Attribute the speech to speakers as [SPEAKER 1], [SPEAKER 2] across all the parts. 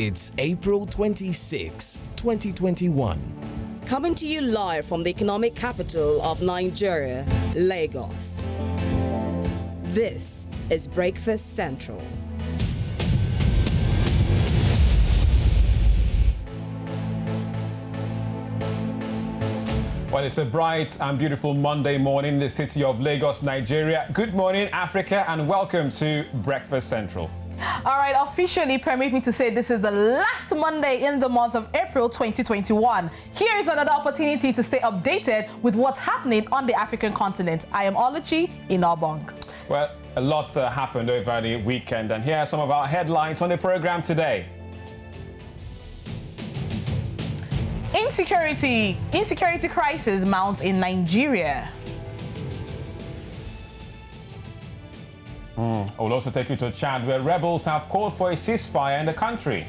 [SPEAKER 1] It's April 26, 2021.
[SPEAKER 2] Coming to you live from the economic capital of Nigeria, Lagos. This is Breakfast Central.
[SPEAKER 3] Well, it's a bright and beautiful Monday morning in the city of Lagos, Nigeria. Good morning, Africa, and welcome to Breakfast Central.
[SPEAKER 4] All right, officially permit me to say this is the last Monday in the month of April 2021. Here is another opportunity to stay updated with what's happening on the African continent. I am Luchie Enobong.
[SPEAKER 3] Well, a lot's happened over the weekend, and here are some of our headlines on the program today. Insecurity crisis mounts in Nigeria. I will also take you to Chad, where rebels have called for a ceasefire in the country.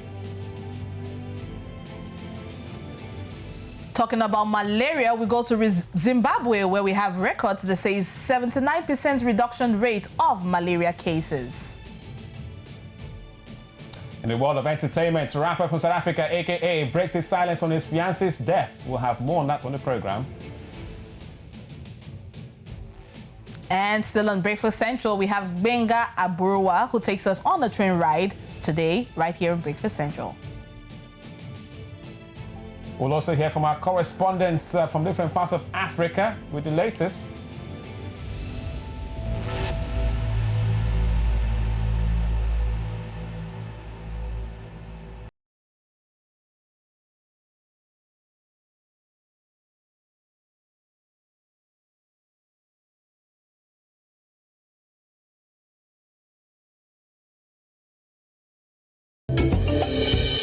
[SPEAKER 3] Talking about malaria, we go to Zimbabwe, where we have records that says 79% reduction rate of malaria cases. In the world of entertainment, rapper from South Africa, aka breaks his silence on his fiancée's death. We'll have more on that on the program. And still on Breakfast Central, we have Benga Aburwa, who takes us on a train ride today, right here on Breakfast Central. We'll also hear from our correspondents from different parts of Africa with the latest.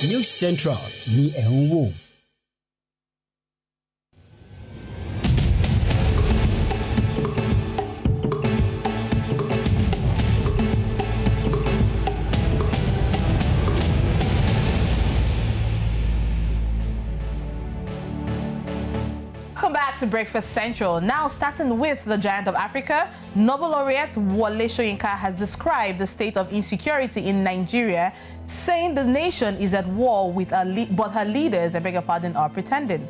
[SPEAKER 5] News Central ni ẹ̀ ń wò.
[SPEAKER 4] Welcome back to Breakfast Central. Now, starting with the giant of Africa, Nobel laureate Wole Soyinka has described the state of insecurity in Nigeria, saying the nation is at war with but her leaders, I beg your pardon, are pretending.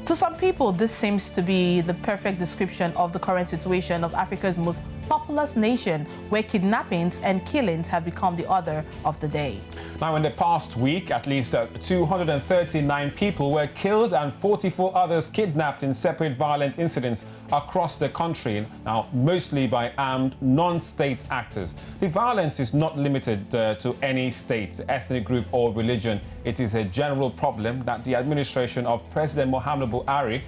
[SPEAKER 4] To some people, this seems to be the perfect description of the current situation of Africa's most populous nation, where kidnappings and killings have become the order of the day. Now, in the past week, at least 239 people were killed and 44 others kidnapped in separate violent incidents across the country, now mostly by armed non-state actors. The violence is not limited to any state, ethnic group or religion. It is a general problem that the administration of President Muhammadu Buhari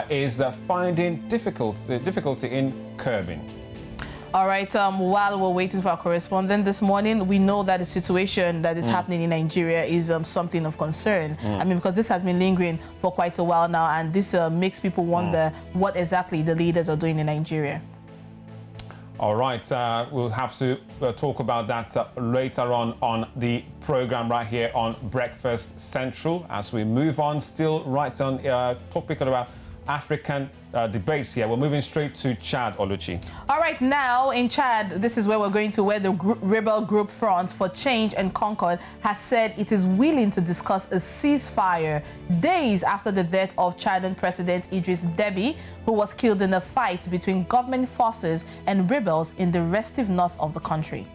[SPEAKER 4] is finding difficulty in curbing. All right, while we're waiting for our correspondent this morning, we know that the situation that is happening in Nigeria is something of concern. I mean, because this has been lingering for quite a while now, and this makes people wonder what exactly the leaders are doing in Nigeria. All right, we'll have to talk about that later on the program right here on Breakfast Central. As we move on, still right on topic about African debates here. We're moving straight to Chad, Oluchi. All right, now in Chad, this is where we're going to, where the rebel group Front for Change and Concord has said it is willing to discuss a ceasefire days after the death of Chadan President Idris Deby, who was killed in a fight between government forces and rebels in the restive north of the country.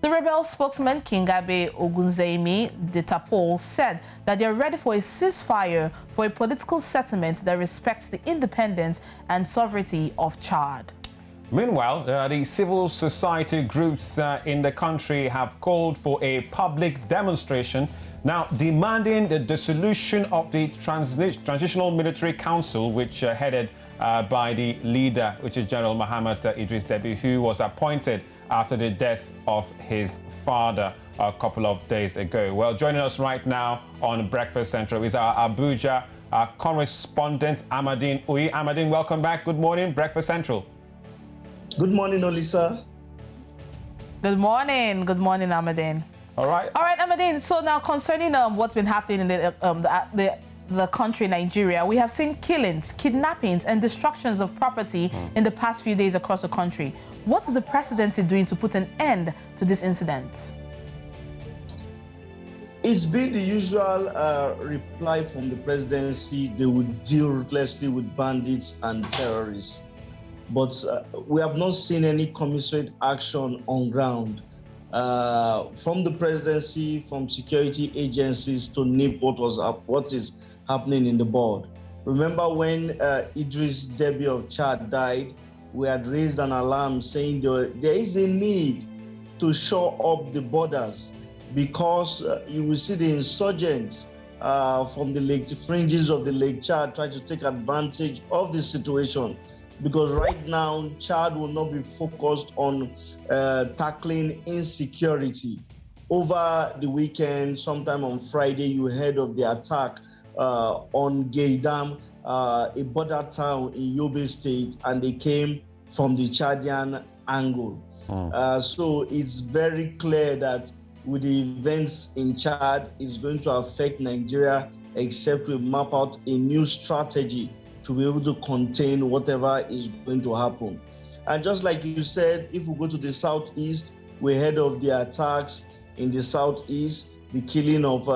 [SPEAKER 4] The rebel spokesman Kingabe Ogunzeimi Detapol said that they are ready for a ceasefire for a political settlement that respects the independence and sovereignty of Chad. Meanwhile, the civil society groups in the country have called for a public demonstration now demanding the dissolution of the Transitional Military Council, which headed by the leader, which is General Muhammad Idris Deby, who was appointed after the death of his father a couple of days ago. Well, joining us right now on Breakfast Central is our Abuja correspondent, Amadine Uyi. Amadine, welcome back. Good morning, Breakfast Central.
[SPEAKER 6] Good morning, Olisa.
[SPEAKER 4] Good morning, Amadine. All right, Amadine. So now, concerning what's been happening in the country, Nigeria, we have seen killings, kidnappings, and destructions of property in the past few days across the country. What is the presidency doing to put an end to these incidents?
[SPEAKER 6] It's been the usual reply from the presidency. They would deal ruthlessly with bandits and terrorists. But we have not seen any commensurate action on ground from the presidency, from security agencies to nip what is happening in the board. Remember when Idris Deby of Chad died, we had raised an alarm saying there is a need to shore up the borders, because you will see the insurgents from the fringes of the Lake Chad try to take advantage of the situation. Because right now, Chad will not be focused on tackling insecurity. Over the weekend, sometime on Friday, you heard of the attack on Gaydam, a border town in Yobe State, and they came from the Chadian angle. So it's very clear that with the events in Chad, it's going to affect Nigeria, except we map out a new strategy to be able to contain whatever is going to happen. And just like you said, if we go to the southeast, we heard of the attacks in the southeast, the killing of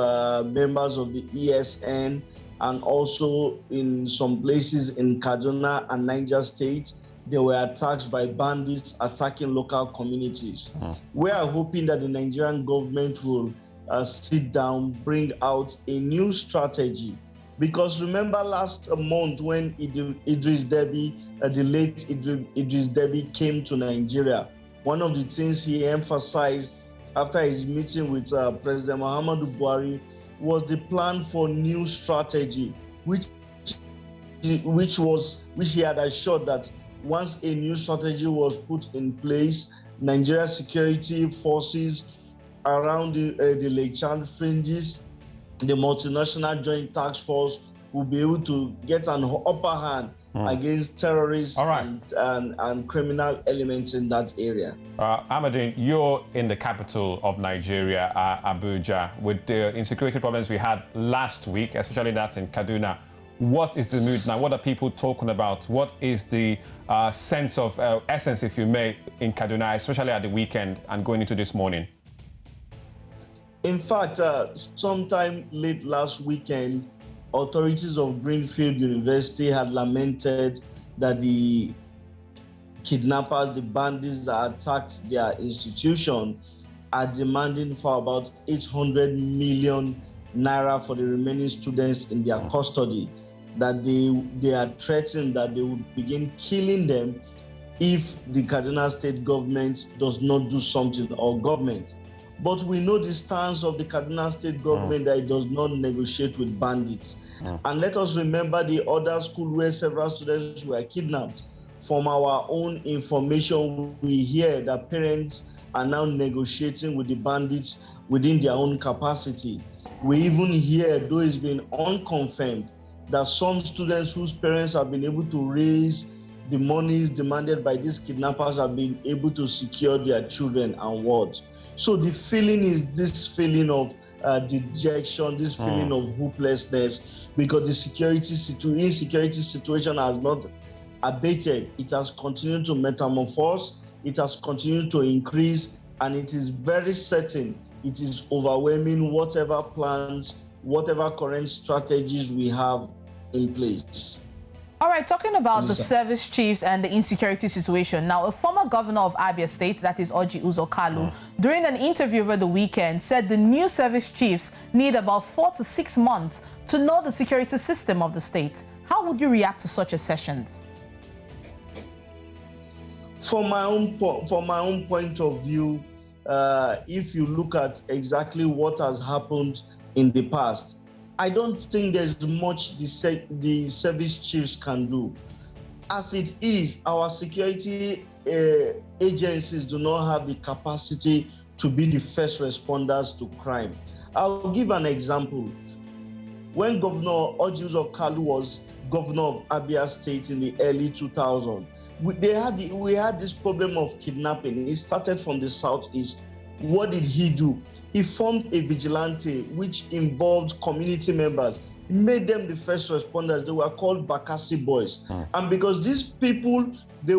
[SPEAKER 6] members of the ESN, and also in some places in Kaduna and Niger State, there were attacks by bandits attacking local communities. We are hoping that the Nigerian government will sit down, bring out a new strategy. Because remember last month when Idris Deby, the late Idris Deby came to Nigeria, one of the things he emphasized after his meeting with President Muhammadu Buhari was the plan for new strategy, which he had assured that once a new strategy was put in place, Nigeria security forces around the Lake Chad fringes, the multinational joint task force will be able to get an upper hand against terrorists and criminal elements in that area.
[SPEAKER 7] Ahmadine, you're in the capital of Nigeria, Abuja, with the insecurity problems we had last week, especially that in Kaduna. What is the mood now? What are people talking about? What is the sense of essence, if you may, in Kaduna, especially at the weekend and going into this morning?
[SPEAKER 6] In fact, sometime late last weekend, authorities of Greenfield University had lamented that the kidnappers, the bandits that attacked their institution, are demanding for about 800 million naira for the remaining students in their custody, that they are threatened that they will begin killing them if the Kaduna State government does not do something, or government. But we know the stance of the Kaduna State government that it does not negotiate with bandits. And let us remember the other school where several students were kidnapped. From our own information, we hear that parents are now negotiating with the bandits within their own capacity. We even hear, though it's been unconfirmed, that some students whose parents have been able to raise the monies demanded by these kidnappers have been able to secure their children and wards. So the feeling is this feeling of dejection, this feeling of hopelessness, because the insecurity situation has not abated. It has continued to metamorphose, it has continued to increase, and it is very certain it is overwhelming whatever plans, whatever current strategies we have in place.
[SPEAKER 4] All right, talking about the service chiefs and the insecurity situation. Now, a former governor of Abia State, that is Orji Uzor Kalu, during an interview over the weekend, said the new service chiefs need about 4 to 6 months to know the security system of the state. How would you react to such assertions?
[SPEAKER 6] From my own point of view, if you look at exactly what has happened in the past, I don't think there's much the service chiefs can do. As it is, our security agencies do not have the capacity to be the first responders to crime. I'll give an example. When Governor Orji Uzor Kalu was governor of Abia State in the early 2000s, we had this problem of kidnapping. It started from the southeast. What did he do? He formed a vigilante which involved community members. He made them the first responders. They were called Bakassi boys. And because these people, they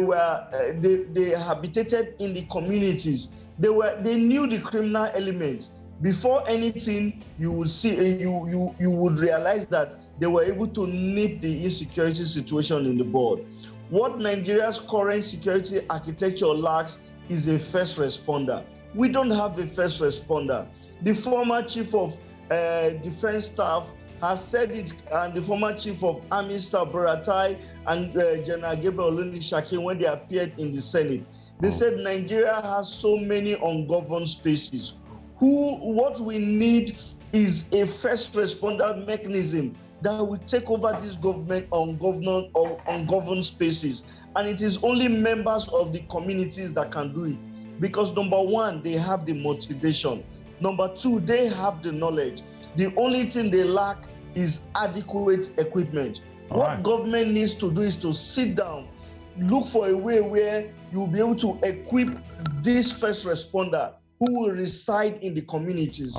[SPEAKER 6] habitated in the communities, they knew the criminal elements. Before anything, you would see, you would realize that they were able to nip the insecurity situation in the bud. What Nigeria's current security architecture lacks is a first responder. We don't have a first responder. The former chief of defense staff has said it, and the former chief of army staff, Buratai, and General Gabriel Olunisakin, when they appeared in the Senate, they said Nigeria has so many ungoverned spaces. What we need is a first responder mechanism that will take over this government ungoverned spaces. And it is only members of the communities that can do it. Because number one, they have the motivation. Number two, they have the knowledge. The only thing they lack is adequate equipment. What government needs to do is to sit down, look for a way where you'll be able to equip this first responder who will reside in the communities.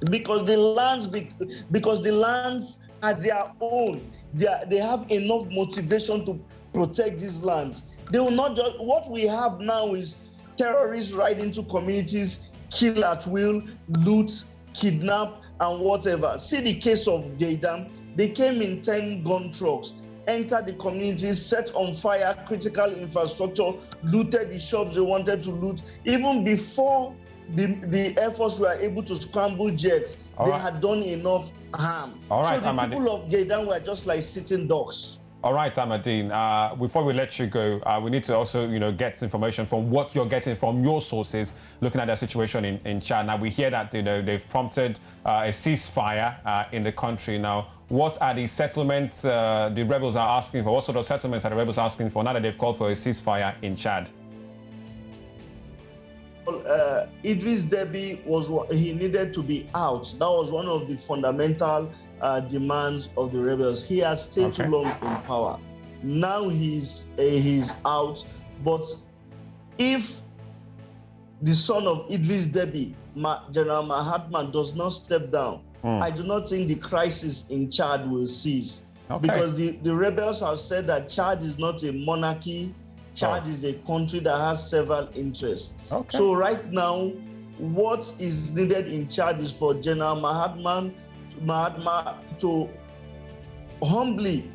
[SPEAKER 6] Because the lands are their own. They have enough motivation to protect these lands. They will not just, what we have now is terrorists ride into communities, kill at will, loot, kidnap, and whatever. See the case of Gaydam. They came in 10 gun trucks, entered the communities, set on fire critical infrastructure, looted the shops they wanted to loot. Even before the Air Force were able to scramble jets, they had done enough harm. So the people of Gaydam were just like sitting ducks.
[SPEAKER 7] All right, Ahmadine, before we let you go, we need to also, get information from what you're getting from your sources, looking at the situation in Chad. Now, we hear that, they've prompted a ceasefire in the country. Now, what are the settlements the rebels are asking for? What sort of settlements are the rebels asking for now that they've called for a ceasefire in Chad?
[SPEAKER 6] Well, Idris Deby he needed to be out. That was one of the fundamental demands of the rebels. He has stayed too long in power. Now he's out. But if the son of Idris Deby, General Mahatma, does not step down, I do not think the crisis in Chad will cease. Because the rebels have said that Chad is not a monarchy. Chad is a country that has several interests. So right now, what is needed in Chad is for General Mahatma to humbly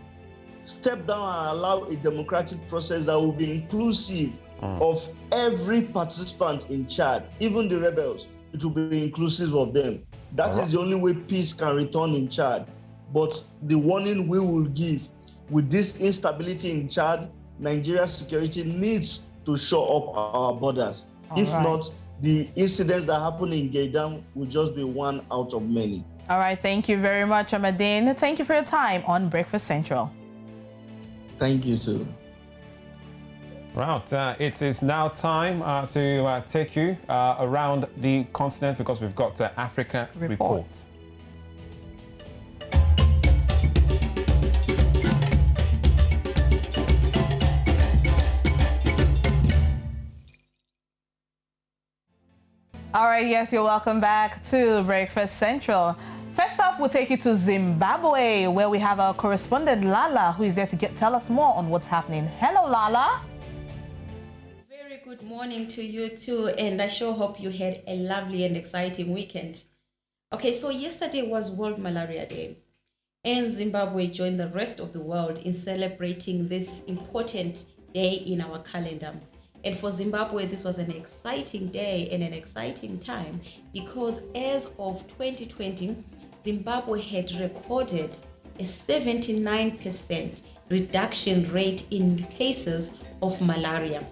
[SPEAKER 6] step down and allow a democratic process that will be inclusive of every participant in Chad, even the rebels. It will be inclusive of them. That is the only way peace can return in Chad. But the warning we will give, with this instability in Chad, Nigeria's security needs to shore up our borders. If not, the incidents that happen in Gaydam will just be one out of many.
[SPEAKER 4] All right, thank you very much, Ahmadine. Thank you for your time on Breakfast Central.
[SPEAKER 6] Thank you, too.
[SPEAKER 7] Right, it is now time to take you around the continent because we've got Africa Report.
[SPEAKER 4] All right, yes, you're welcome back to Breakfast Central. First off, we'll take you to Zimbabwe, where we have our correspondent Lala, who is there to tell us more on what's happening. Hello, Lala.
[SPEAKER 8] Very good morning to you too, and I sure hope you had a lovely and exciting weekend. Okay, so yesterday was World Malaria Day, and Zimbabwe joined the rest of the world in celebrating this important day in our calendar. And for Zimbabwe, this was an exciting day and an exciting time because as of 2020, Zimbabwe had recorded a 79% reduction rate in cases of malaria.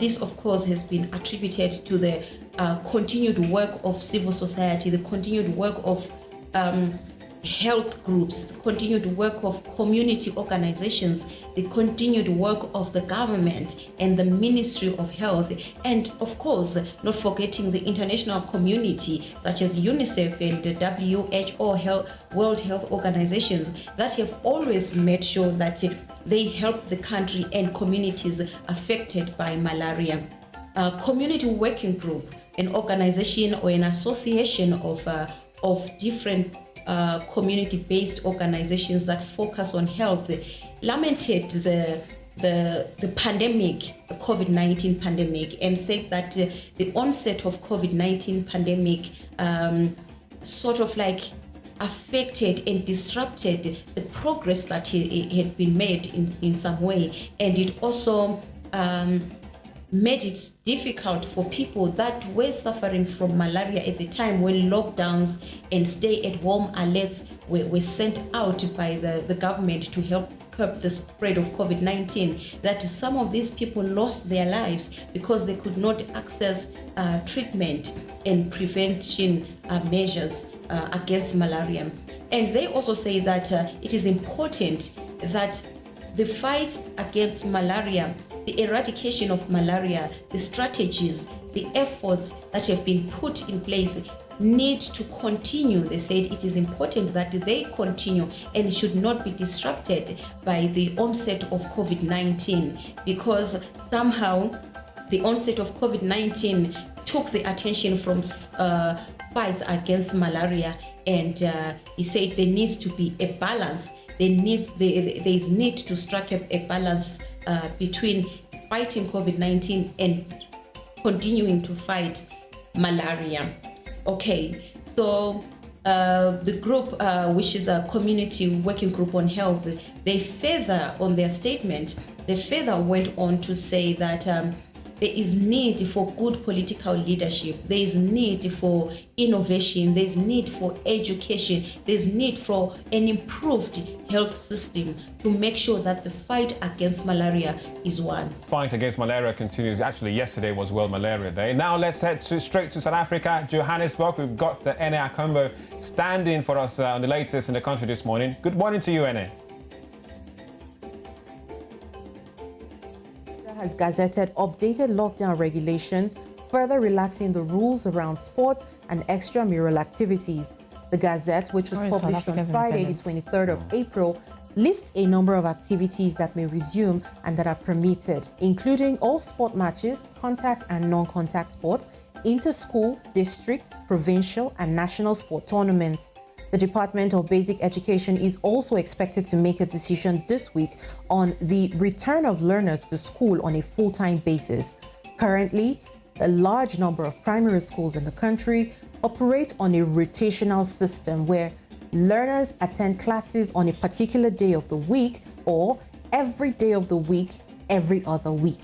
[SPEAKER 8] This, of course, has been attributed to the continued work of civil society, the continued work of health groups, the continued work of community organizations, the continued work of the government and the Ministry of Health, and of course, not forgetting the international community such as UNICEF and the WHO, World Health Organizations, that have always made sure that they help the country and communities affected by malaria. A community working group, an organization or an association of different community-based organizations that focus on health, lamented the pandemic, the COVID-19 pandemic, and said that the onset of COVID-19 pandemic sort of like affected and disrupted the progress that had been made in some way, and it also made it difficult for people that were suffering from malaria at the time when lockdowns and stay-at-home alerts were sent out by the government to help curb the spread of COVID-19, that some of these people lost their lives because they could not access treatment and prevention measures against malaria. And they also say that it is important that the fight against malaria, the eradication of malaria, the strategies, the efforts that have been put in place need to continue. They said it is important that they continue and should not be disrupted by the onset of COVID-19, because somehow the onset of COVID-19 took the attention from fights against malaria, and he said there needs to be a balance. There is need to strike a balance between fighting COVID-19 and continuing to fight malaria. Okay, so the group, which is a community working group on health, they further, on their statement, they further went on to say that there is need for good political leadership, there is need for innovation, there is need for education, there is need for an improved health system to make sure that the fight against malaria is won.
[SPEAKER 7] Fight against malaria continues. Actually, yesterday was World Malaria Day. Now let's head straight to South Africa, Johannesburg. We've got Ene Akombo standing for us on the latest in the country this morning. Good morning to you, Ene.
[SPEAKER 9] Has gazetted updated lockdown regulations, further relaxing the rules around sports and extramural activities. The Gazette, which was published on Friday, the 23rd of April, lists a number of activities that may resume and that are permitted, including all sport matches, contact and non-contact sports, inter-school, district, provincial and national sport tournaments. The Department of Basic Education is also expected to make a decision this week on the return of learners to school on a full-time basis. Currently, a large number of primary schools in the country operate on a rotational system where learners attend classes on a particular day of the week or every day of the week, every other week.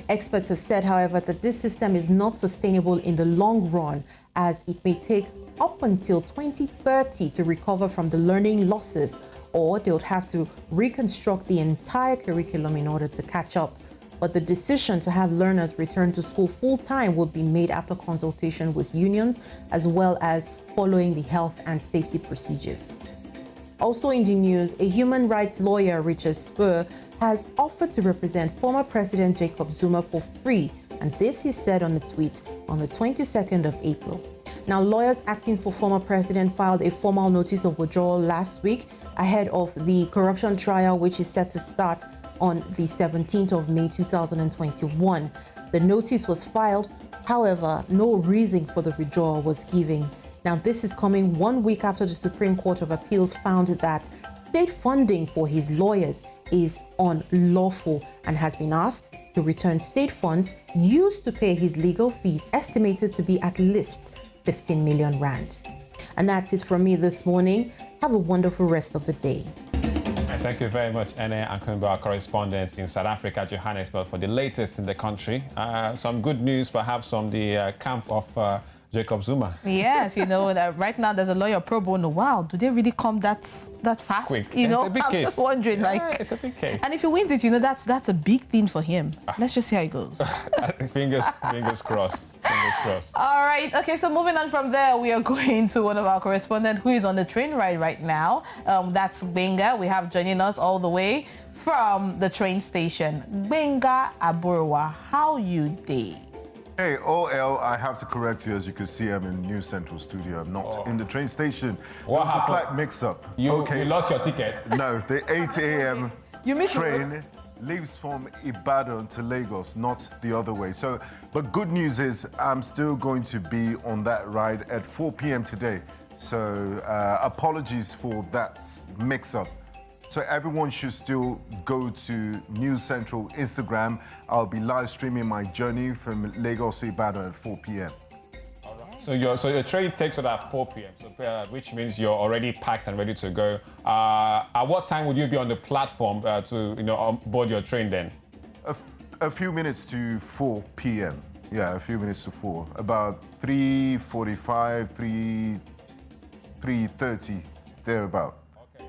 [SPEAKER 9] Experts have said, however, that this system is not sustainable in the long run, as it may take up until 2030 to recover from the learning losses, or they would have to reconstruct the entire curriculum in order to catch up. But the decision to have learners return to school full-time will be made after consultation with unions, as well as following the health and safety procedures. Also in the news, a human rights lawyer, Richard SPOOR, has offered to represent former President Jacob Zuma for free, and this he said on a tweet on the 22nd of April. Now, lawyers acting for former president filed a formal notice of withdrawal last week ahead of the corruption trial, which is set to start on the 17th of May 2021. The notice was filed, however, no reason for the withdrawal was given. Now, this is coming 1 week after the Supreme Court of Appeals found that state funding for his lawyers is unlawful and has been asked to return state funds used to pay his legal fees, estimated to be at least 15 million rand. And that's it from me this morning. Have a wonderful rest of the day.
[SPEAKER 7] Thank you very much, Ene Akombo, our correspondent in South Africa, Johannesburg, for the latest in the country. Some good news, perhaps, from the camp of Jacob Zuma.
[SPEAKER 4] Yes, you know, that right now there's a lawyer pro bono. Wow, do they really come that fast?
[SPEAKER 7] Quick.
[SPEAKER 4] You know,
[SPEAKER 7] it's a big
[SPEAKER 4] I'm
[SPEAKER 7] case.
[SPEAKER 4] just wondering,
[SPEAKER 7] It's a big case.
[SPEAKER 4] And if he wins it, you know, that's a big thing for him. Let's just see how it goes.
[SPEAKER 7] Fingers crossed. Fingers crossed.
[SPEAKER 4] All right. Okay, so moving on from there, we are going to one of our correspondents who is on the train ride right now. That's Benga. We have joining us all the way from the train station. Benga Aburwa, how you day?
[SPEAKER 10] Hey, OL, I have to correct you. As you can see, I'm in New Central Studio. I'm not in the train station.
[SPEAKER 7] What
[SPEAKER 10] There's a
[SPEAKER 7] happened?
[SPEAKER 10] slight mix-up.
[SPEAKER 7] You lost your ticket?
[SPEAKER 10] No, the 8 a.m. train
[SPEAKER 4] work?
[SPEAKER 10] leaves from Ibadan to Lagos, not the other way. So, but good news is I'm still going to be on that ride at 4 p.m. today. So apologies for that mix-up. So everyone should still go to News Central Instagram. I'll be live streaming my journey from Lagos to Ibadan at 4 p.m.
[SPEAKER 7] So your train takes it at 4 p.m., so, which means you're already packed and ready to go. At what time would you be on the platform to board your train then?
[SPEAKER 10] A few minutes to 4 p.m. Yeah, a few minutes to 4. About 3:45, 3:30, thereabout.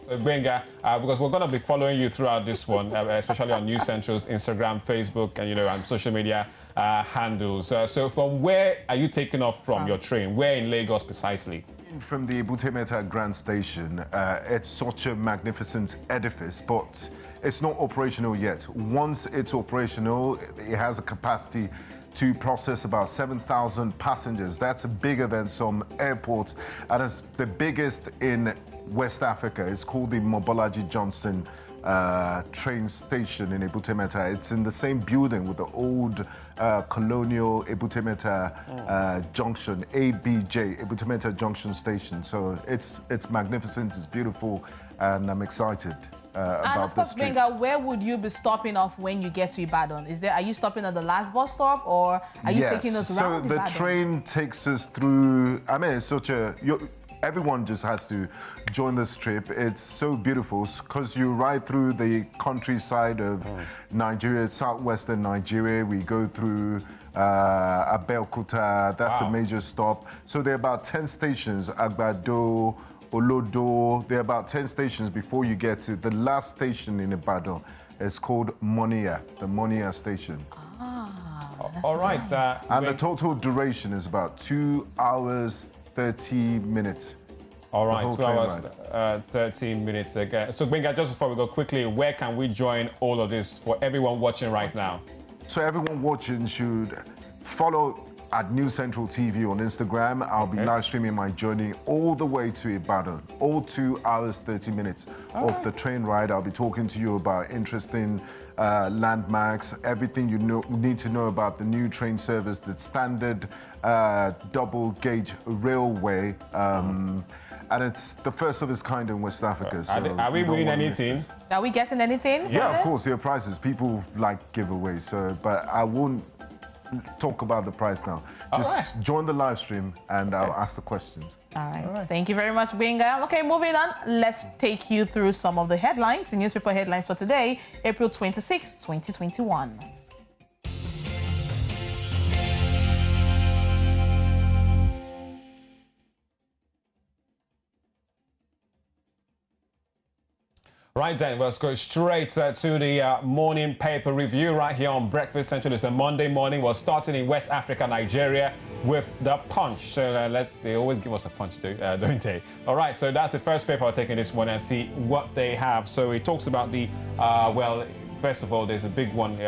[SPEAKER 7] So Benga, because we're going to be following you throughout this one, especially on News Central's Instagram, Facebook, and and social media handles. So from where are you taking off from your train? Where in Lagos precisely?
[SPEAKER 10] From the Ebute Grand Station. It's such a magnificent edifice, but it's not operational yet. Once it's operational, it has a capacity to process about 7,000 passengers. That's bigger than some airports, and it's the biggest in West Africa. It's called the Mobolaji Johnson train station in Ebute Metta. It's in the same building with the old colonial Ebute Metta junction, ABJ, Ebute Metta Junction Station. So it's magnificent, it's beautiful, and I'm excited about this trip.
[SPEAKER 4] Benga, where would you be stopping off when you get to Ibadan? Are you stopping at the last bus stop, or are you taking us around
[SPEAKER 10] So the train takes us through, it's such a, everyone just has to join this trip. It's so beautiful because you ride through the countryside of Nigeria, southwestern Nigeria. We go through Abeokuta, that's a major stop. So there are about 10 stations, Agbado, Olodo. There are about 10 stations before you get to the last station in Ibadan. It's called Monia, the Monia station.
[SPEAKER 7] All right.
[SPEAKER 10] Nice. And the total duration is about 2 hours, 30 minutes.
[SPEAKER 7] All right, 2 hours, 13 minutes again. So Benga, just before we go quickly, where can we join all of this for everyone watching right now?
[SPEAKER 10] So everyone watching should follow at News Central TV on Instagram. I'll be live streaming my journey all the way to Ibadan, all 2 hours, 30 minutes of the train ride. I'll be talking to you about interesting landmarks, everything you need to know about the new train service, the standard double gauge railway. And it's the first of its kind in West Africa. So
[SPEAKER 7] are we winning anything?
[SPEAKER 4] Are we getting anything?
[SPEAKER 10] Yeah, of course, there are prizes. People like giveaways, but I won't talk about the prize now. Just join the live stream and I'll ask the questions.
[SPEAKER 4] All right. Thank you very much, Benga. Okay, moving on. Let's take you through some of the headlines, the newspaper headlines for today, April 26, 2021.
[SPEAKER 7] Right then, let's go straight to the morning paper review right here on Breakfast Central. It's a Monday morning. We're starting in West Africa, Nigeria, with the Punch. So they always give us a punch, don't they? All right, so that's the first paper I'll take in this morning and see what they have. So it talks about the, first of all, there's a big one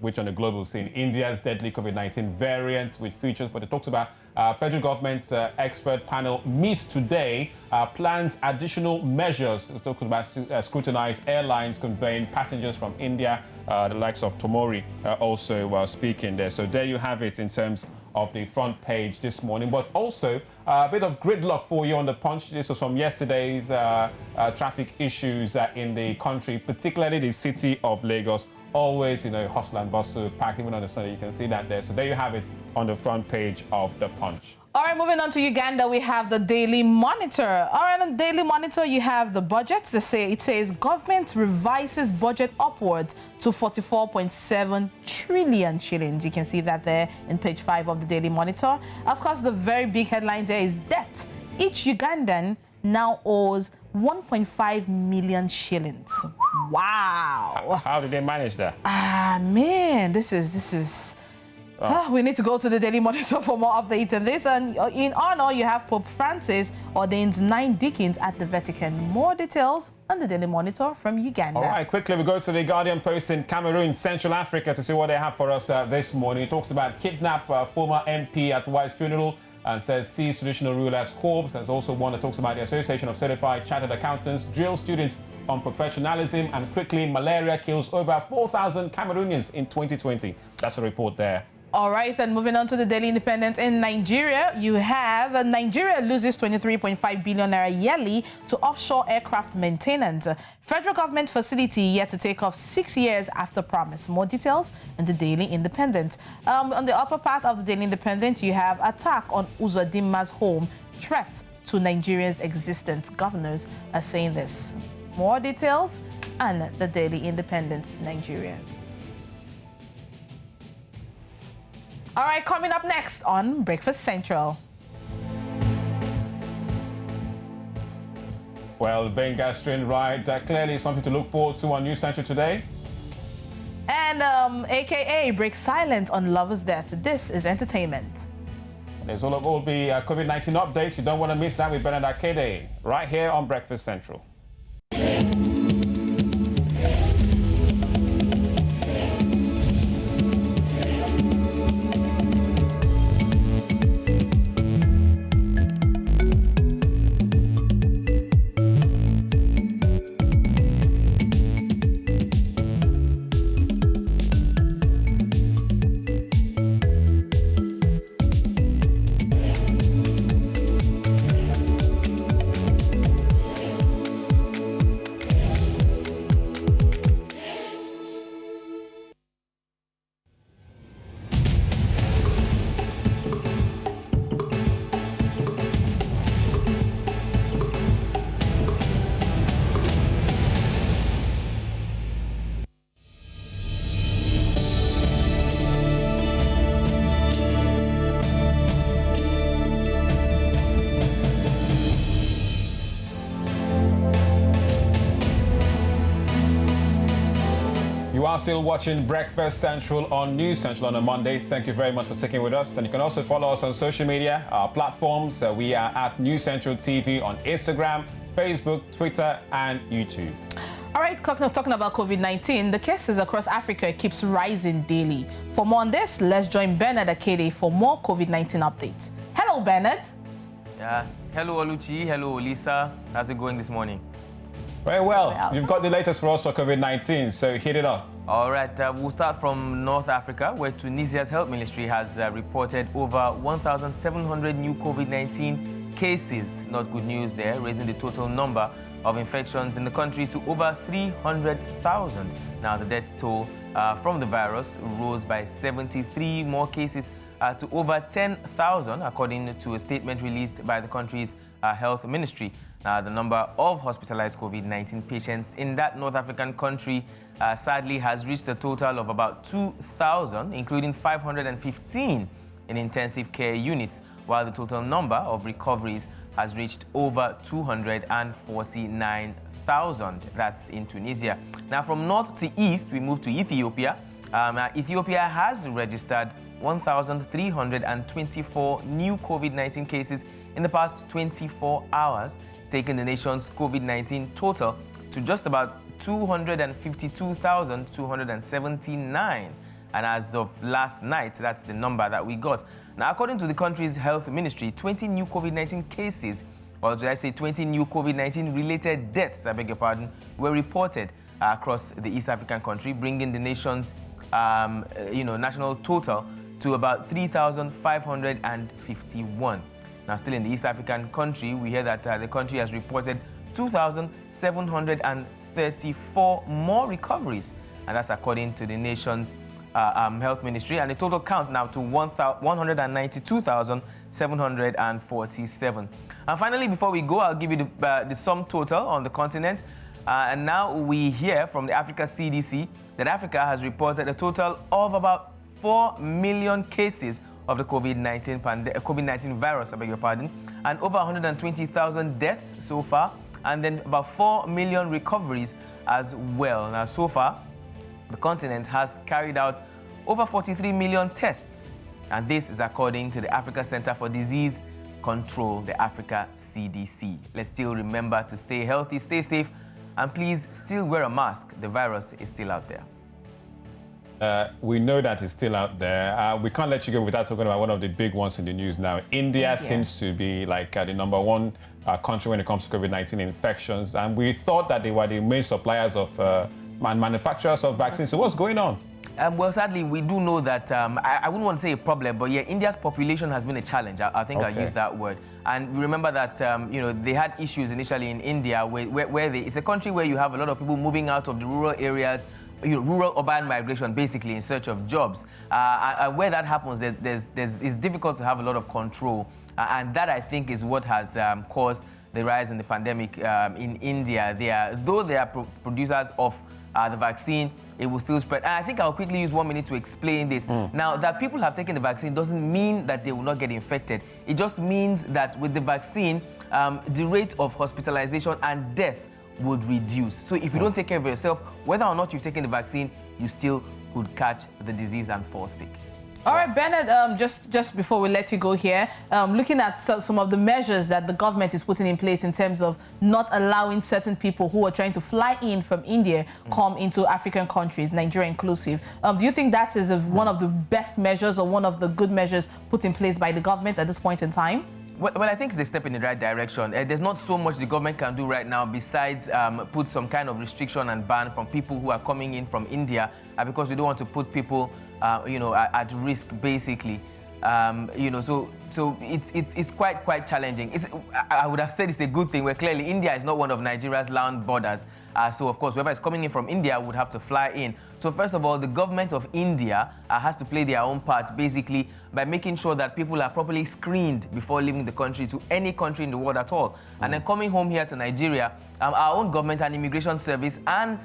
[SPEAKER 7] which on the global scene, India's deadly COVID-19 variant with features, but it talks about federal government's expert panel meets today, plans additional measures. It's talking about scrutinized airlines conveying passengers from India, the likes of Tomori also speaking there. So there you have it in terms of the front page this morning, but also a bit of gridlock for you on the Punch. This was from yesterday's traffic issues in the country, particularly the city of Lagos. Always, hustle and bustle, packed even on the Sunday. You can see that there. So there you have it on the front page of the Punch.
[SPEAKER 4] All right, moving on to Uganda, we have the Daily Monitor. All right, on the Daily Monitor, you have the budget. It says government revises budget upwards to 44.7 trillion shillings. You can see that there in page 5 of the Daily Monitor. Of course, the very big headline there is debt. Each Ugandan now owes 1.5 million shillings. Wow.
[SPEAKER 7] How did they manage that?
[SPEAKER 4] Man, this is we need to go to the Daily Monitor for more updates on this. And in honor, you have Pope Francis ordains 9 deacons at the Vatican. More details on the Daily Monitor from Uganda.
[SPEAKER 7] All right, quickly we go to the Guardian Post in Cameroon, Central Africa, to see what they have for us this morning. It talks about kidnap former MP at wife's funeral and says seize traditional rulers' corpse. There's also one that talks about the Association of Certified Chartered Accountants drill students on professionalism, and quickly malaria kills over 4,000 Cameroonians in 2020. That's a report there.
[SPEAKER 4] All right, and moving on to the Daily Independent in Nigeria, you have Nigeria loses 23.5 billion naira yearly to offshore aircraft maintenance. Federal government facility yet to take off 6 years after promise. More details in the Daily Independent. On the upper part of the Daily Independent, you have attack on Uzodimma's home, threat to Nigeria's existence. Governors are saying this. More details on the Daily Independent, Nigeria. All right, coming up next on Breakfast Central.
[SPEAKER 7] Well, Benga's train ride, clearly something to look forward to on News Central today.
[SPEAKER 4] And AKA breaks silence on lover's death. This is entertainment.
[SPEAKER 7] There's will be a COVID-19 updates. You don't want to miss that with Bernard Akede right here on Breakfast Central. You are still watching Breakfast Central on News Central on a Monday. Thank you very much for sticking with us. And you can also follow us on social media, our platforms. We are at News Central TV on Instagram, Facebook, Twitter, and YouTube.
[SPEAKER 4] All right, talking about COVID-19, the cases across Africa keeps rising daily. For more on this, let's join Bernard Akede for more COVID-19 updates. Hello, Bernard.
[SPEAKER 11] Yeah. Hello, Luchie. Hello, Lisa. How's it going this morning?
[SPEAKER 7] Very well. You've got the latest for us for COVID-19, so hit it up.
[SPEAKER 11] All right, we'll start from North Africa, where Tunisia's health ministry has reported over 1,700 new COVID-19 cases. Not good news there, raising the total number of infections in the country to over 300,000. Now, the death toll from the virus rose by 73 more cases to over 10,000, according to a statement released by the country's health ministry. The number of hospitalized COVID-19 patients in that North African country sadly has reached a total of about 2,000, including 515 in intensive care units, while the total number of recoveries has reached over 249,000. That's in Tunisia. Now, from north to east, we move to Ethiopia. Ethiopia has registered 1,324 new COVID-19 cases in the past 24 hours, taking the nation's COVID-19 total to just about 252,279. And as of last night, that's the number that we got. Now, according to the country's health ministry, 20 new COVID-19 cases, or should I say 20 new COVID-19 related deaths, I beg your pardon, were reported across the East African country, bringing the nation's national total to about 3,551. Now, still in the East African country, we hear that the country has reported 2,734 more recoveries, and that's according to the nation's health ministry, and the total count now to 192,747. And finally, before we go, I'll give you the sum total on the continent. And now we hear from the Africa CDC that Africa has reported a total of about 4 million cases of the COVID-19 virus, I beg your pardon, and over 120,000 deaths so far, and then about 4 million recoveries as well. Now, so far, the continent has carried out over 43 million tests, and this is according to the Africa Center for Disease Control, the Africa CDC. Let's still remember to stay healthy, stay safe, and please still wear a mask. The virus is still out there.
[SPEAKER 7] We know that it's still out there. We can't let you go without talking about one of the big ones in the news now. India seems to be like the #1 country when it comes to COVID-19 infections. And we thought that they were the main suppliers of and manufacturers of vaccines. So what's going on?
[SPEAKER 11] Well, sadly, we do know that, I wouldn't want to say a problem, but yeah, India's population has been a challenge. I think I'll use that word. And we remember that, they had issues initially in India where it's a country where you have a lot of people moving out of the rural areas, rural urban migration, basically, in search of jobs. And where that happens, it's difficult to have a lot of control. And that, I think, is what has caused the rise in the pandemic in India. Though they are producers of the vaccine, it will still spread. And I think I'll quickly use 1 minute to explain this. Now, that people have taken the vaccine doesn't mean that they will not get infected. It just means that with the vaccine, the rate of hospitalization and death would reduce. So if you don't take care of yourself, whether or not you've taken the vaccine, you still could catch the disease and fall sick.
[SPEAKER 4] All right, Bernard, just before we let you go here, looking at some of the measures that the government is putting in place in terms of not allowing certain people who are trying to fly in from India come into African countries, Nigeria inclusive. Do you think that is one of the best measures or one of the good measures put in place by the government at this point in time?
[SPEAKER 11] Well, I think it's a step in the right direction. There's not so much the government can do right now besides put some kind of restriction and ban from people who are coming in from India because we don't want to put people, at risk, basically. So it's quite challenging. I would have said it's a good thing where clearly India is not one of Nigeria's land borders. So of course, whoever is coming in from India would have to fly in. So first of all, the government of India has to play their own part, basically, by making sure that people are properly screened before leaving the country to any country in the world at all. And then coming home here to Nigeria, our own government and immigration service and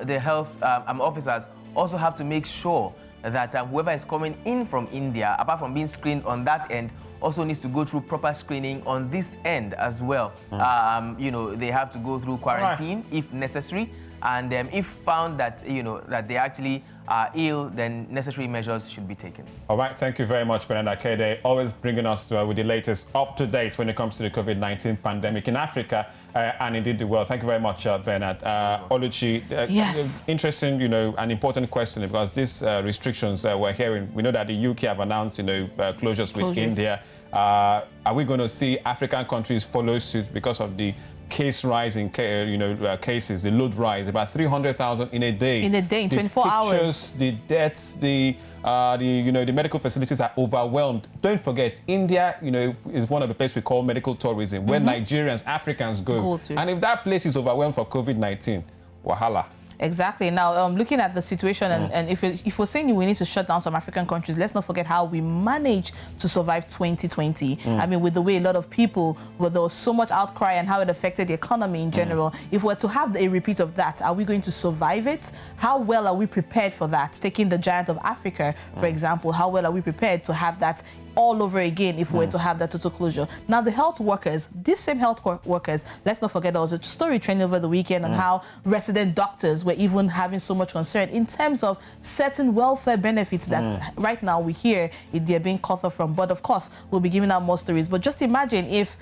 [SPEAKER 11] the health officers also have to make sure that whoever is coming in from India, apart from being screened on that end, also needs to go through proper screening on this end as well. They have to go through quarantine if necessary, and if found that that they actually are ill, then necessary measures should be taken. All right, thank you very much, Bernard Akede, always bringing us with the latest up-to-date when it comes to the COVID-19 pandemic in Africa and indeed the world. Thank you very much, Bernard. Oluchi,
[SPEAKER 4] yes.
[SPEAKER 11] Interesting, an important question, because these restrictions we're hearing, we know that the UK have announced, closures with India. Are we going to see African countries follow suit because of the case rise in cases, the load rise, about 300,000 in a day.
[SPEAKER 4] In a day, in 24 hours.
[SPEAKER 11] The deaths, the medical facilities are overwhelmed. Don't forget, India, is one of the places we call medical tourism, where Nigerians, Africans go. And if that place is overwhelmed for COVID-19, wahala.
[SPEAKER 4] Exactly. Now, looking at the situation, and if we're saying we need to shut down some African countries, let's not forget how we managed to survive 2020. I mean, with the way a lot of people, where there was so much outcry and how it affected the economy in general. If we're to have a repeat of that, are we going to survive it? How well are we prepared for that? Taking the giant of Africa, for example, how well are we prepared to have that all over again if we were to have that total closure? Now, the health workers, these same health workers, let's not forget there was a story trending over the weekend on how resident doctors were even having so much concern in terms of certain welfare benefits that right now we hear they're being cut off from. But of course, we'll be giving out more stories. But just imagine if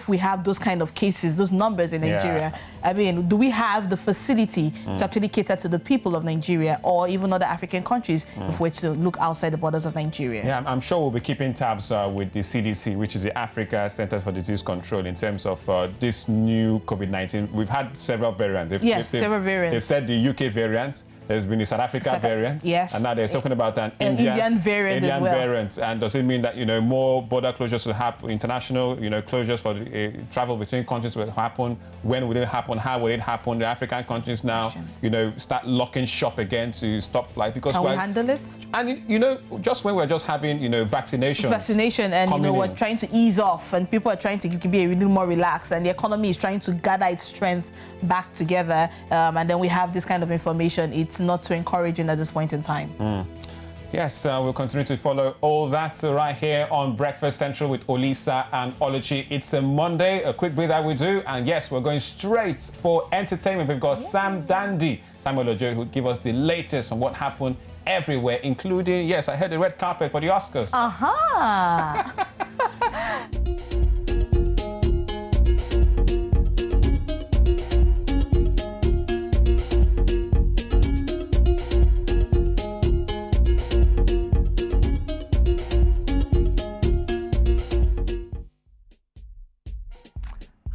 [SPEAKER 4] we have those kind of cases, those numbers in Nigeria. I mean, do we have the facility to actually cater to the people of Nigeria or even other African countries if we're to look outside the borders of Nigeria?
[SPEAKER 7] Yeah, I'm sure we'll be keeping tabs with the CDC, which is the Africa Center for Disease Control, in terms of this new COVID-19. We've had several variants.
[SPEAKER 4] Several variants.
[SPEAKER 7] They've said the UK variant. There's been the South Africa variant.
[SPEAKER 4] Yes.
[SPEAKER 7] And now they're talking about an
[SPEAKER 4] Indian variant as well.
[SPEAKER 7] Variant. And does it mean that, more border closures will happen, international, closures for travel between countries will happen? When will it happen? How will it happen? The African countries now, start locking shop again to stop flight. Because
[SPEAKER 4] can we handle it?
[SPEAKER 7] And, just when we're just having, vaccination
[SPEAKER 4] and, we're trying to ease off and people are trying to be a little more relaxed and the economy is trying to gather its strength back together. And then we have this kind of information. It's not too encouraging at this point in time.
[SPEAKER 7] Yes, we'll continue to follow all that right here on Breakfast Central with Olisa and Oluchi. It's a Monday, a quick breather we do, and yes, we're going straight for entertainment. We've got Sam Dandy, Samuel Ojo, who will give us the latest on what happened everywhere, including, yes, I heard the red carpet for the Oscars.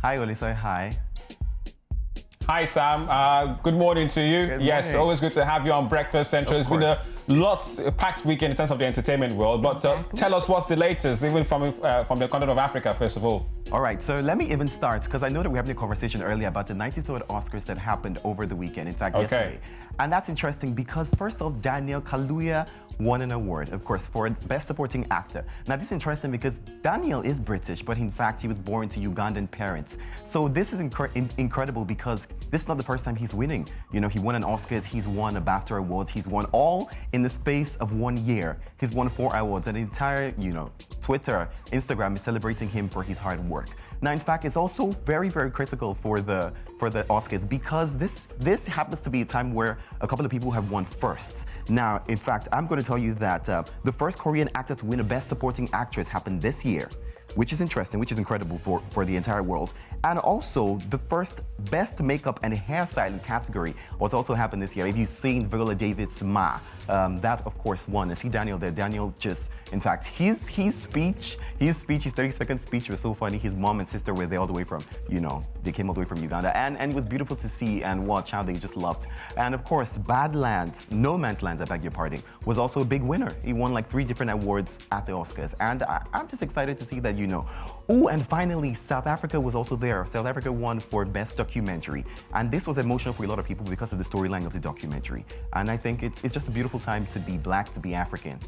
[SPEAKER 12] Hi, Olisa. Hi.
[SPEAKER 7] Hi, Sam. Good morning to you.
[SPEAKER 12] Good
[SPEAKER 7] yes,
[SPEAKER 12] morning.
[SPEAKER 7] always good to have you on Breakfast Central. It's been a packed weekend in terms of the entertainment world, but tell us what's the latest, even from the continent of Africa, first of all.
[SPEAKER 12] All right, so let me even start, because I know that we were having a conversation earlier about the 93rd Oscars that happened over the weekend, in fact, yesterday. And that's interesting because, first off, Daniel Kaluuya won an award, of course, for Best Supporting Actor. Now, this is interesting because Daniel is British, but in fact, he was born to Ugandan parents. So this is incredible because this is not the first time he's winning. You know, he won an Oscars, he's won a BAFTA Awards, he's won all in the space of 1 year. He's won 4 awards, and the entire, you know, Twitter, Instagram is celebrating him for his hard work. Now, in fact, it's also very, very critical for the Oscars because this happens to be a time where a couple of people have won firsts. Now, in fact, I'm going to tell you that the first Korean actor to win a Best Supporting Actress happened this year, which is interesting, which is incredible for the entire world. And also, the first Best Makeup and Hairstyling category was also happened this year. If you've seen Viola David's Ma, that of course won. And see Daniel there. Daniel just, in fact, his 30-second speech was so funny. His mom and sister were there all the way from, you know, they came all the way from Uganda. And it was beautiful to see and watch how they just loved. And of course, Badlands, No Man's Land, I beg your pardon, was also a big winner. He won like 3 different awards at the Oscars. And I'm just excited to see that, you know. Oh, and finally, South Africa was also there. South Africa won for Best Documentary. And this was emotional for a lot of people because of the storyline of the documentary. And I think it's just a beautiful time to be Black, to be African.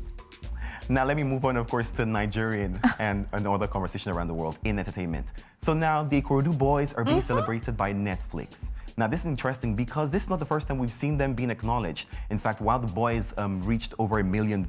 [SPEAKER 12] Now, let me move on, of course, to Nigerian and another conversation around the world in entertainment. So now the IKORODU boys are being celebrated by Netflix. Now, this is interesting because this is not the first time we've seen them being acknowledged. In fact, while the boys reached over 1 million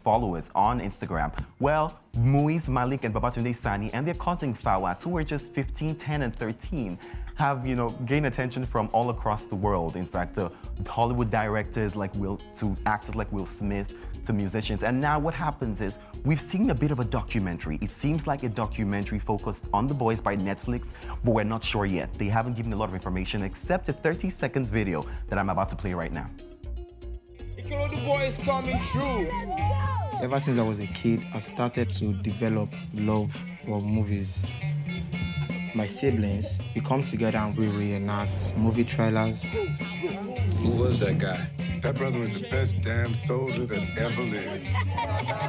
[SPEAKER 12] followers on Instagram, well, Muiz, Malik, and Babatunde Sani and their cousin Fawaz, who were just 15, 10, and 13, have, you know, gained attention from all across the world. In fact, Hollywood directors like to actors like Will Smith, to musicians. And now what happens is we've seen a bit of a documentary. It seems like a documentary focused on the boys by Netflix, but we're not sure yet. They haven't given a lot of information except a 30 seconds video that I'm about to play right now.
[SPEAKER 13] IKORODU boys coming through. Ever since I was a kid, I started to develop love for movies. My siblings, we come together and we reenact movie trailers.
[SPEAKER 14] Who was that guy? That brother was the best damn soldier that ever lived.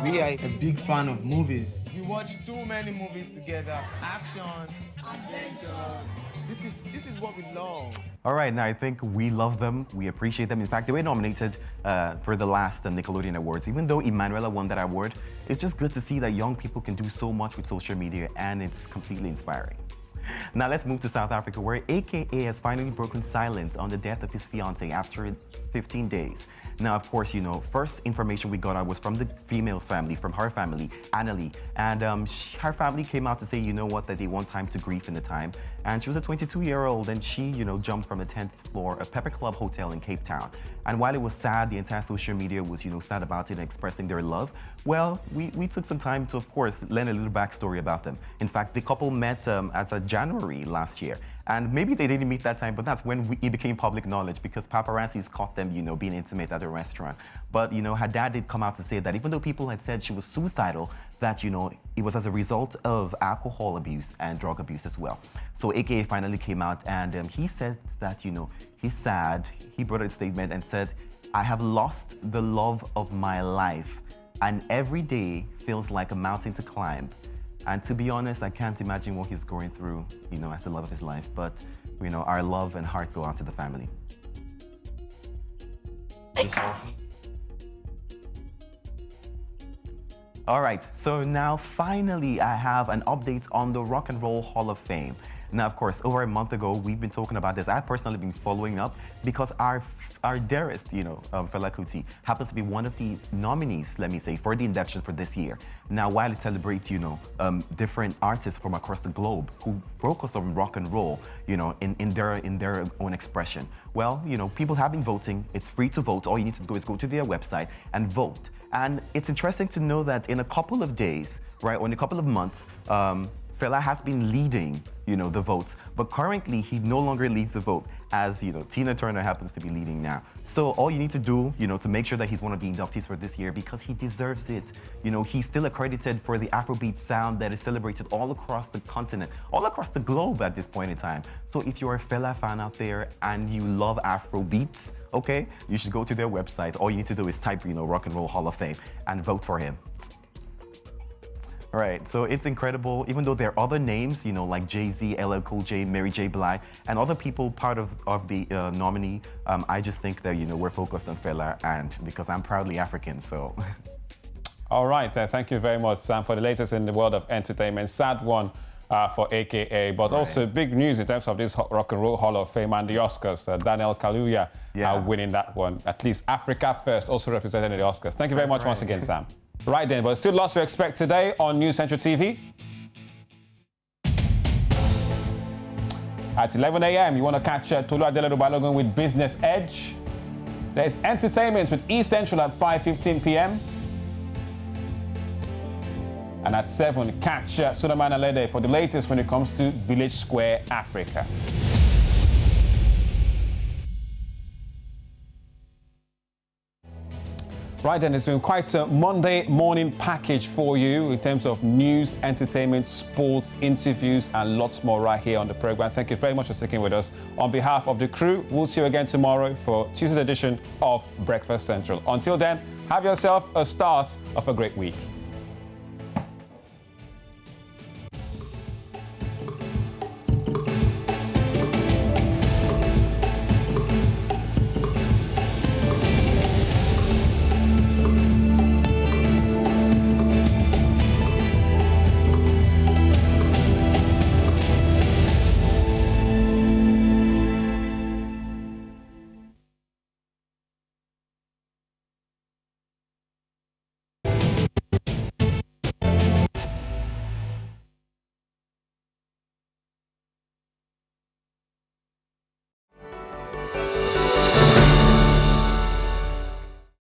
[SPEAKER 13] We are a big fan of movies. We watch too many movies together. Action, adventure. This is what we love.
[SPEAKER 12] All right, now I think we love them, we appreciate them. In fact, they were nominated for the last Nickelodeon Awards. Even though Emanuela won that award, it's just good to see that young people can do so much with social media, and it's completely inspiring. Now let's move to South Africa, where AKA has finally broken silence on the death of his fiancée after 15 days. Now, of course, you know, first information we got out was from the female's family, from her family, Annalie. And her family came out to say, you know what, that they want time to grieve in the time. And she was a 22-year-old, and she, you know, jumped from the 10th floor of Pepper Club Hotel in Cape Town. And while it was sad, the entire social media was, you know, sad about it and expressing their love. Well, we took some time to, of course, learn a little backstory about them. In fact, the couple met as of January last year. And maybe they didn't meet that time, but that's when it became public knowledge because paparazzis caught them, you know, being intimate at a restaurant. But, you know, her dad did come out to say that even though people had said she was suicidal, that, you know, it was as a result of alcohol abuse and drug abuse as well. So AKA finally came out and he said that, you know, he's sad. He brought out a statement and said, "I have lost the love of my life, and every day feels like a mountain to climb. And to be honest, I can't imagine what he's going through, you know, as the love of his life. But, you know, our love and heart go out to the family." All right, so now finally I have an update on the Rock and Roll Hall of Fame. Now, of course, over a month ago, we've been talking about this. I've personally been following up because our dearest, you know, Fela Kuti happens to be one of the nominees, let me say, for the induction for this year. Now, while it celebrates, you know, different artists from across the globe who focus on rock and roll, you know, in their own expression. Well, you know, people have been voting. It's free to vote. All you need to do is go to their website and vote. And it's interesting to know that in a couple of days, right, or in a couple of months, Fela has been leading, the votes, but currently he no longer leads the vote, as Tina Turner happens to be leading now. So all you need to do, to make sure that he's one of the inductees for this year, because he deserves it. He's still accredited for the Afrobeat sound that is celebrated all across the continent, all across the globe at this point in time. So if you're a Fela fan out there and you love Afrobeats, okay, you should go to their website. All you need to do is type, Rock and Roll Hall of Fame and vote for him. All right, so it's incredible, even though there are other names, like Jay-Z, LL Cool J, Mary J. Blige, and other people part of the nominee. I just think that, we're focused on Fela, and because I'm proudly African, so.
[SPEAKER 7] All right, thank you very much, Sam, for the latest in the world of entertainment. Sad one for AKA, but also big news in terms of this Rock and Roll Hall of Fame and the Oscars. Daniel Kaluuya winning that one. At least Africa First, also represented in the Oscars. Thank you very much once again, Sam. Right then, but still lots to expect today on News Central TV. At 11 a.m., you want to catch Tolu Adelero Balogun with Business Edge. There's entertainment with E Central at 5:15 p.m. And at 7, catch Suleiman Alede for the latest when it comes to Village Square Africa. Right then, it's been quite a Monday morning package for you in terms of news, entertainment, sports, interviews, and lots more right here on the program. Thank you very much for sticking with us. On behalf of the crew, we'll see you again tomorrow for Tuesday's edition of Breakfast Central. Until then, have yourself a start of a great week.